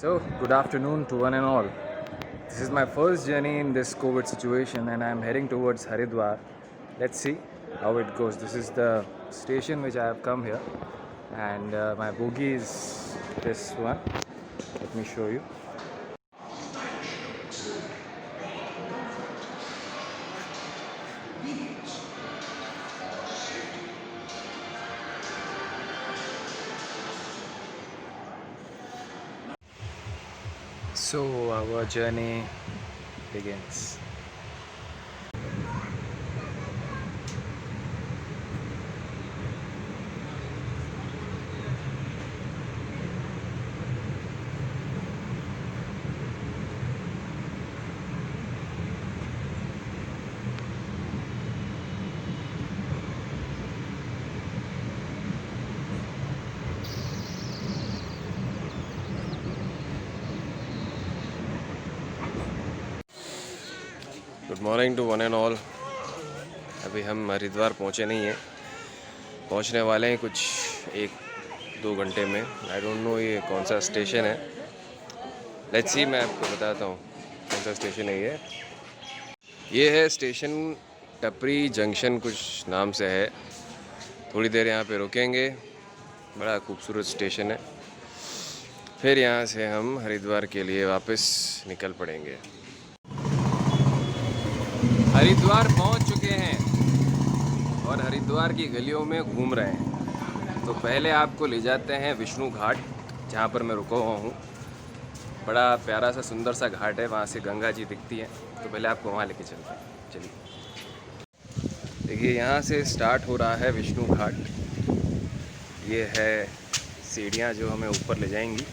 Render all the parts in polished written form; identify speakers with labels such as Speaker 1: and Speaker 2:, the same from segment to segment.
Speaker 1: So, good afternoon to one and all. This is my first journey in this COVID situation, and I'm heading towards Haridwar. Let's see how it goes. This is the station which I have come here, and my bogie is this one. Let me show you. So, our journey begins.
Speaker 2: Good morning to one and all. अभी हम हरिद्वार पहुँचे नहीं हैं, पहुँचने वाले हैं कुछ 1-2 घंटे में। आई डोंट नो ये कौन सा स्टेशन है। लेट्स सी, मैं आपको बताता हूँ कौन सा स्टेशन है ये है स्टेशन टपरी जंक्शन कुछ नाम से है। थोड़ी देर यहाँ पे रुकेंगे, बड़ा खूबसूरत स्टेशन है। फिर यहाँ से हम हरिद्वार के लिए वापस निकल पड़ेंगे। हरिद्वार पहुंच चुके हैं और हरिद्वार की गलियों में घूम रहे हैं। तो पहले आपको ले जाते हैं विष्णु घाट, जहां पर मैं रुका हुआ हूं। बड़ा प्यारा सा सुंदर सा घाट है, वहां से गंगा जी दिखती है। तो पहले आपको वहां लेके चलते हैं। चलिए, देखिए यहां से स्टार्ट हो रहा है विष्णु घाट। ये है सीढ़ियाँ जो हमें ऊपर ले जाएंगी।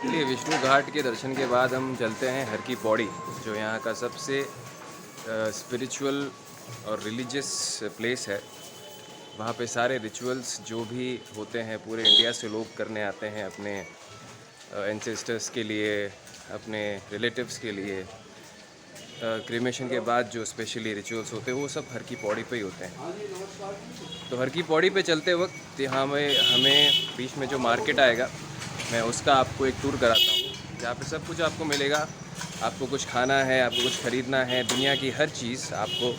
Speaker 2: ये विष्णु घाट के दर्शन के बाद हम चलते हैं हर की पौड़ी, जो यहाँ का सबसे स्पिरिचुअल और रिलीजियस प्लेस है। वहाँ पे सारे रिचुअल्स जो भी होते हैं पूरे इंडिया से लोग करने आते हैं अपने एंसेस्टर्स के लिए, अपने रिलेटिव्स के लिए। क्रीमेशन के बाद जो स्पेशली रिचुअल्स होते हैं वो सब हर की पौड़ी पे ही होते हैं। तो हर की पौड़ी पे चलते वक्त यहाँ में हमें बीच में जो मार्केट आएगा, मैं उसका आपको एक टूर कराता हूँ, जहाँ पे सब कुछ आपको मिलेगा। आपको कुछ खाना है, आपको कुछ ख़रीदना है, दुनिया की हर चीज़ आपको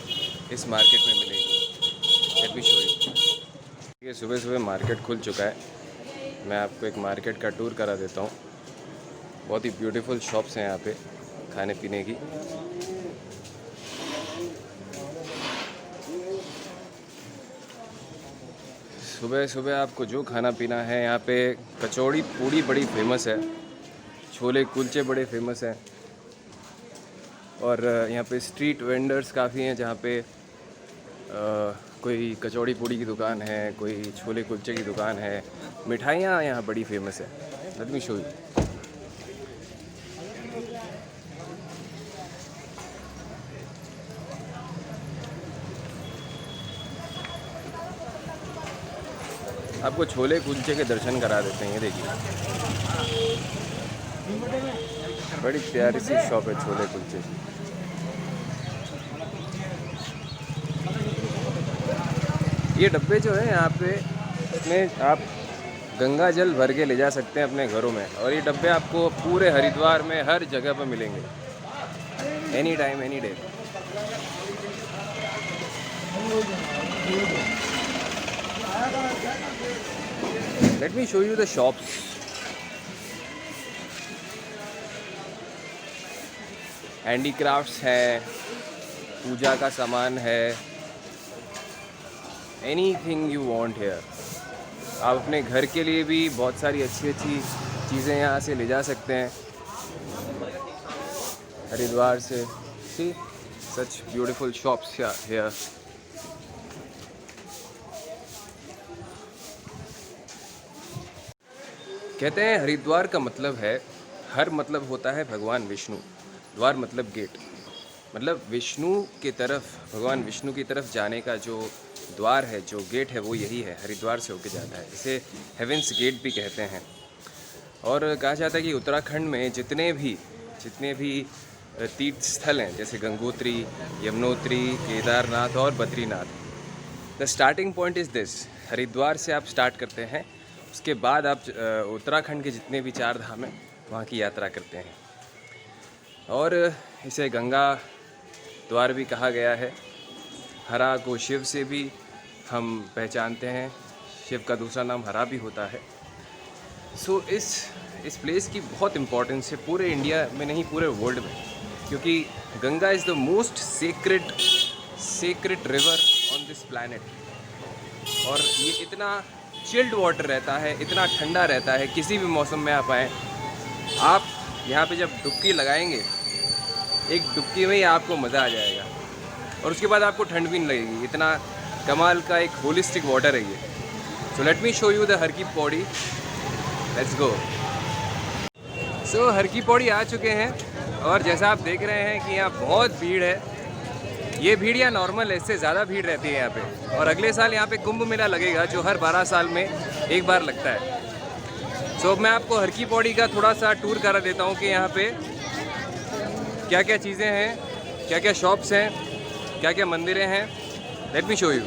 Speaker 2: इस मार्केट में मिलेगी। Late me show you. ये सुबह सुबह मार्केट खुल चुका है, मैं आपको एक मार्केट का टूर करा देता हूँ। बहुत ही ब्यूटीफुल शॉप्स हैं यहाँ पे खाने पीने की। सुबह सुबह आपको जो खाना पीना है, यहाँ पे कचौड़ी पूड़ी बड़ी फेमस है, छोले कुलचे बड़े फेमस हैं। और यहाँ पे स्ट्रीट वेंडर्स काफ़ी हैं, जहाँ पे कोई कचौड़ी पूड़ी की दुकान है, कोई छोले कुलचे की दुकान है। मिठाइयाँ यहाँ बड़ी फेमस है। Late me show you. आपको छोले कुलचे के दर्शन करा देते हैं। ये देखिए, बड़ी प्यारी सी शॉप है छोले कुलचे की। ये डब्बे जो है यहाँ पे, इसमें आप गंगा जल भर के ले जा सकते हैं अपने घरों में। और ये डब्बे आपको पूरे हरिद्वार में हर जगह पर मिलेंगे, any time any day. Late me show you the shops. Handicrafts है, पूजा का सामान है, एनीथिंग यू वांट हियर। आप अपने घर के लिए भी बहुत सारी अच्छी अच्छी चीज़ें यहाँ से ले जा सकते हैं हरिद्वार से। सी सच ब्यूटीफुल शॉप्स हियर। कहते हैं हरिद्वार का मतलब है, हर मतलब होता है भगवान विष्णु, द्वार मतलब गेट। मतलब विष्णु की तरफ, भगवान विष्णु की तरफ जाने का जो द्वार है, जो गेट है, वो यही है, हरिद्वार से होके जाता है। इसे हेवेंस गेट भी कहते हैं। और कहा जाता है कि उत्तराखंड में जितने भी तीर्थ स्थल हैं, जैसे गंगोत्री, यमुनोत्री, केदारनाथ और Badrinath, the starting point is this. Haridwar से आप स्टार्ट करते हैं, उसके बाद आप उत्तराखंड के जितने भी 4 धाम हैं वहाँ की यात्रा करते हैं। और इसे गंगा द्वार भी कहा गया है। हरा को शिव से भी हम पहचानते हैं, शिव का दूसरा नाम हरा भी होता है। सो इस प्लेस की बहुत इम्पोर्टेंस है पूरे इंडिया में नहीं, पूरे वर्ल्ड में, क्योंकि Ganga is the most sacred river on this planet. और ये इतना चिल्ड वाटर रहता है, इतना ठंडा रहता है, किसी भी मौसम में आप आएँ, आप यहाँ पे जब डुबकी लगाएंगे, एक डुबकी में ही आपको मज़ा आ जाएगा और उसके बाद आपको ठंड भी नहीं लगेगी। इतना कमाल का एक होलिस्टिक वाटर है ये। So let me show you the Har ki Pauri, let's go. सो हर की पौड़ी आ चुके हैं और जैसा आप देख रहे हैं कि यहाँ बहुत भीड़ है। ये भीड़ यहाँ नॉर्मल है, इससे ज़्यादा भीड़ रहती है यहाँ पे। और अगले साल यहाँ पे कुंभ मेला लगेगा, जो हर 12 साल में एक बार लगता है। सो मैं आपको हर की पौड़ी का थोड़ा सा टूर करा देता हूँ कि यहाँ पे क्या क्या चीज़ें हैं, क्या क्या शॉप्स हैं, क्या क्या मंदिरें हैं। Late me show you.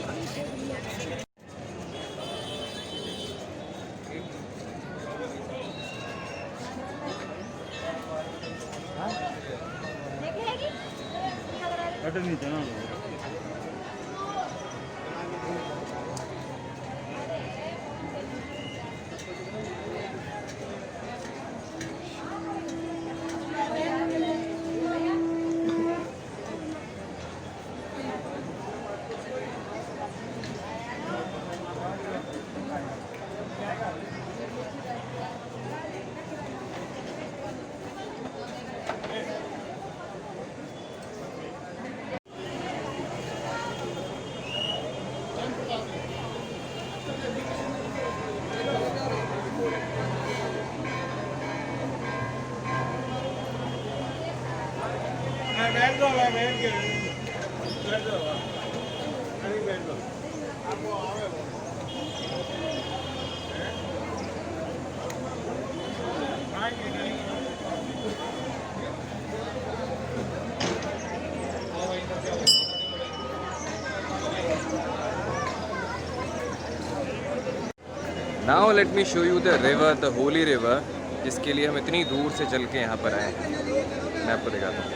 Speaker 2: Now let me show you the river, the Holi river, जिसके लिए हम इतनी दूर से चल के यहाँ पर आए हैं। मैं आपको दिखाता हूँ।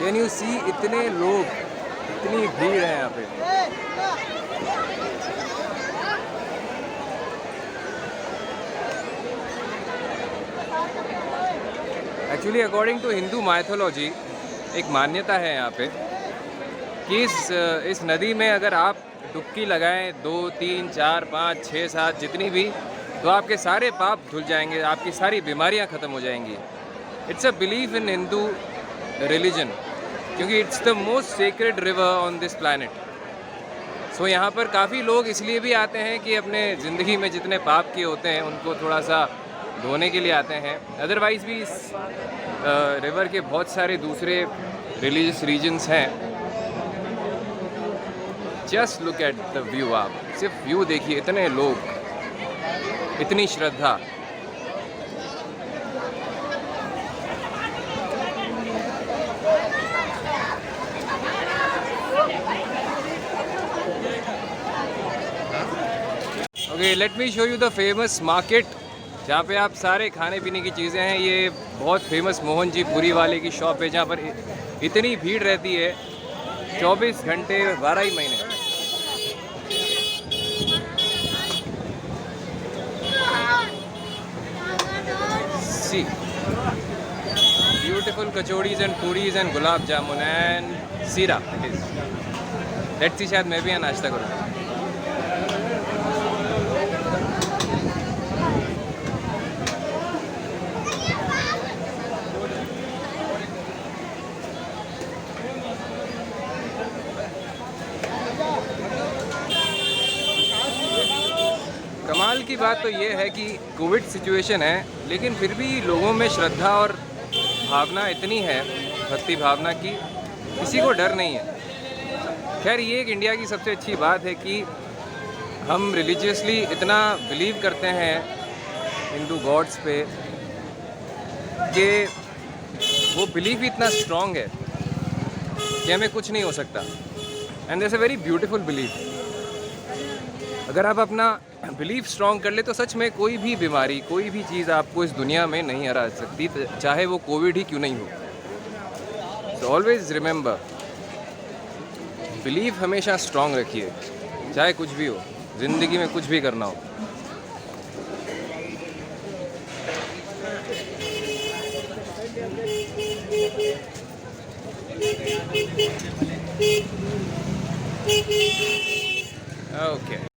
Speaker 2: कैन यू सी, इतने लोग, इतनी भीड़ है यहाँ पे। Actually according to Hindu mythology एक मान्यता है यहाँ पे कि इस नदी में अगर आप डुबकी लगाएं 2, 3, 4, 5, 6, 7 जितनी भी, तो आपके सारे पाप धुल जाएंगे, आपकी सारी बीमारियाँ ख़त्म हो जाएंगी। It's a believe in Hindu religion, क्योंकि it's the most sacred river on this planet. So यहाँ पर काफ़ी लोग इसलिए भी आते हैं कि अपने ज़िंदगी में जितने पाप किए होते हैं उनको थोड़ा सा धोने के लिए आते हैं। अदरवाइज़ भी इस रिवर के बहुत सारे दूसरे रिलीजियस रीजन्स हैं। Just look at the view, आप सिर्फ व्यू देखिए, इतने लोग, इतनी श्रद्धा। Okay, let me show you the famous market, जहाँ पे आप सारे खाने पीने की चीज़ें हैं। ये बहुत फेमस मोहन जी पूरी वाले की शॉप है, जहाँ पर इतनी भीड़ रहती है 24 घंटे 12 ही महीने। See beautiful kachoris and puris and gulab jamun and sheera it is. Let's see, शायद मैं भी यहाँ नाश्ता करूँ। की बात तो ये है कि कोविड सिचुएशन है, लेकिन फिर भी लोगों में श्रद्धा और भावना इतनी है, भक्ति भावना की, किसी को डर नहीं है। खैर ये एक इंडिया की सबसे अच्छी बात है कि हम रिलीजियसली इतना बिलीव करते हैं हिंदू गॉड्स पे कि वो बिलीव ही इतना स्ट्रॉन्ग है कि हमें कुछ नहीं हो सकता। And that's a very beautiful believe. अगर आप अपना बिलीव स्ट्रॉन्ग कर ले तो सच में कोई भी बीमारी, कोई भी चीज़ आपको इस दुनिया में नहीं हरा सकती, चाहे वो कोविड ही क्यों नहीं हो। सो ऑलवेज रिमेंबर, बिलीव हमेशा स्ट्रॉन्ग रखिए, चाहे कुछ भी हो, ज़िंदगी में कुछ भी करना हो। Okay.